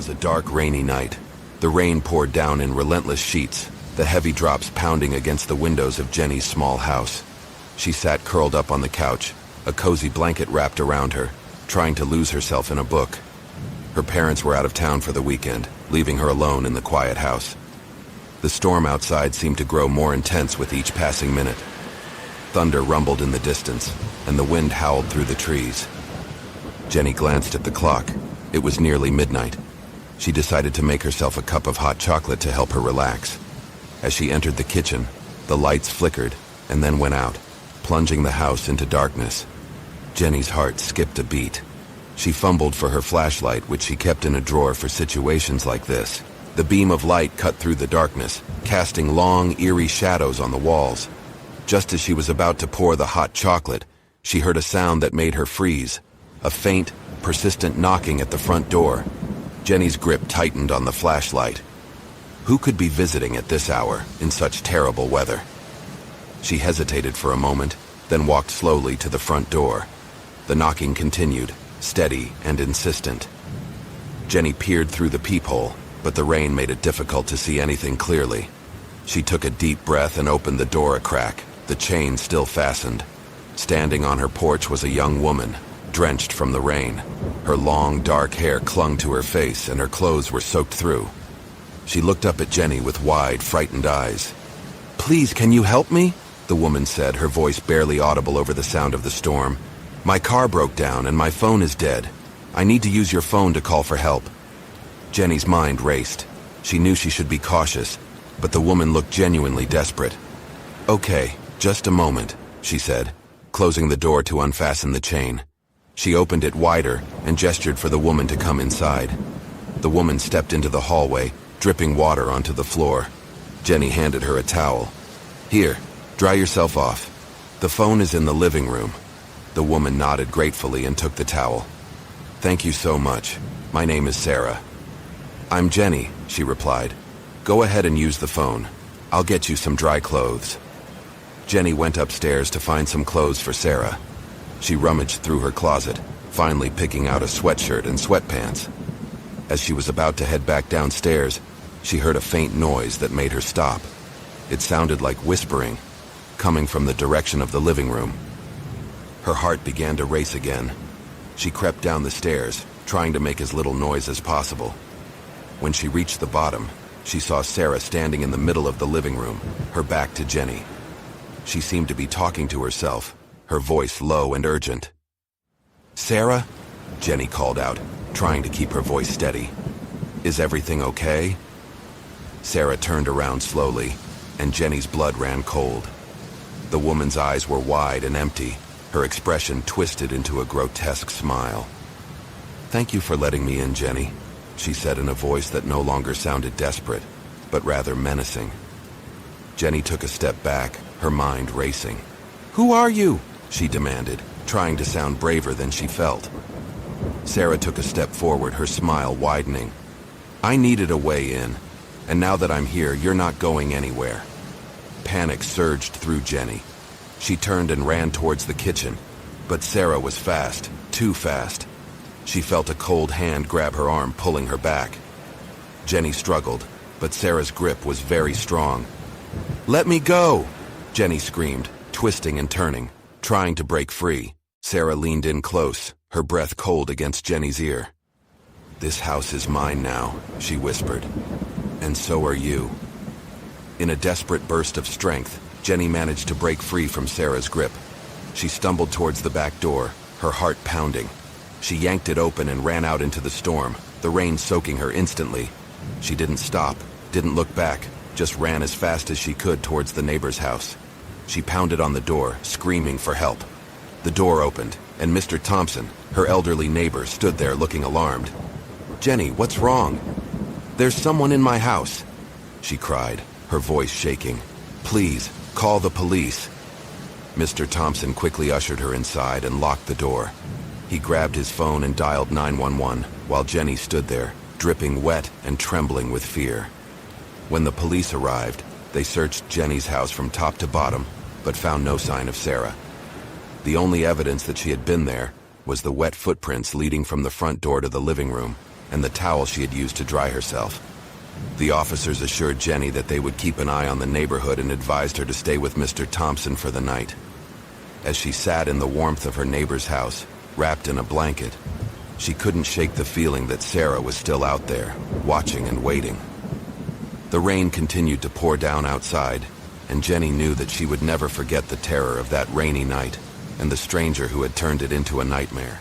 was a dark, rainy night. The rain poured down in relentless sheets, the heavy drops pounding against the windows of Jenny's small house. She sat curled up on the couch, a cozy blanket wrapped around her, trying to lose herself in a book. Her parents were out of town for the weekend, leaving her alone in the quiet house. The storm outside seemed to grow more intense with each passing minute. Thunder rumbled in the distance, and the wind howled through the trees. Jenny glanced at the clock. It was nearly midnight. She decided to make herself a cup of hot chocolate to help her relax. As she entered the kitchen, the lights flickered and then went out, plunging the house into darkness. Jenny's heart skipped a beat. She fumbled for her flashlight, which she kept in a drawer for situations like this. The beam of light cut through the darkness, casting long, eerie shadows on the walls. Just as she was about to pour the hot chocolate, she heard a sound that made her freeze. A faint, persistent knocking at the front door. Jenny's grip tightened on the flashlight. Who could be visiting at this hour in such terrible weather? She hesitated for a moment, then walked slowly to the front door. The knocking continued, steady and insistent. Jenny peered through the peephole, but the rain made it difficult to see anything clearly. She took a deep breath and opened the door a crack, the chain still fastened. Standing on her porch was a young woman, drenched from the rain. Her long, dark hair clung to her face and her clothes were soaked through. She looked up at Jenny with wide, frightened eyes. "Please, can you help me?" the woman said, her voice barely audible over the sound of the storm. "My car broke down and my phone is dead. I need to use your phone to call for help." Jenny's mind raced. She knew she should be cautious, but the woman looked genuinely desperate. "Okay, just a moment," she said, closing the door to unfasten the chain. She opened it wider and gestured for the woman to come inside. The woman stepped into the hallway, dripping water onto the floor. Jenny handed her a towel. "Here, dry yourself off. The phone is in the living room." The woman nodded gratefully and took the towel. "Thank you so much. My name is Sarah." "I'm Jenny," she replied. "Go ahead and use the phone. I'll get you some dry clothes." Jenny went upstairs to find some clothes for Sarah. She rummaged through her closet, finally picking out a sweatshirt and sweatpants. As she was about to head back downstairs, she heard a faint noise that made her stop. It sounded like whispering, coming from the direction of the living room. Her heart began to race again. She crept down the stairs, trying to make as little noise as possible. When she reached the bottom, she saw Sarah standing in the middle of the living room, her back to Jenny. She seemed to be talking to herself, her voice low and urgent. "Sarah?" Jenny called out, trying to keep her voice steady. "Is everything okay?" Sarah turned around slowly, and Jenny's blood ran cold. The woman's eyes were wide and empty, her expression twisted into a grotesque smile. "Thank you for letting me in, Jenny," she said in a voice that no longer sounded desperate, but rather menacing. Jenny took a step back, her mind racing. "Who are you?" she demanded, trying to sound braver than she felt. Sarah took a step forward, her smile widening. "I needed a way in, and now that I'm here, you're not going anywhere." Panic surged through Jenny. She turned and ran towards the kitchen, but Sarah was fast, too fast. She felt a cold hand grab her arm, pulling her back. Jenny struggled, but Sarah's grip was very strong. "Let me go!" Jenny screamed, twisting and turning, trying to break free. Sarah leaned in close, her breath cold against Jenny's ear. "This house is mine now," she whispered. "And so are you." In a desperate burst of strength, Jenny managed to break free from Sarah's grip. She stumbled towards the back door, her heart pounding. She yanked it open and ran out into the storm, the rain soaking her instantly. She didn't stop, didn't look back, just ran as fast as she could towards the neighbor's house. She pounded on the door, screaming for help. The door opened, and Mr. Thompson, her elderly neighbor, stood there looking alarmed. "Jenny, what's wrong?" "There's someone in my house," she cried, her voice shaking. "Please, call the police." Mr. Thompson quickly ushered her inside and locked the door. He grabbed his phone and dialed 911, while Jenny stood there, dripping wet and trembling with fear. When the police arrived, they searched Jenny's house from top to bottom, but found no sign of Sarah. The only evidence that she had been there was the wet footprints leading from the front door to the living room, and the towel she had used to dry herself. The officers assured Jenny that they would keep an eye on the neighborhood and advised her to stay with Mr. Thompson for the night. As she sat in the warmth of her neighbor's house, wrapped in a blanket, she couldn't shake the feeling that Sarah was still out there, watching and waiting. The rain continued to pour down outside, and Jenny knew that she would never forget the terror of that rainy night and the stranger who had turned it into a nightmare.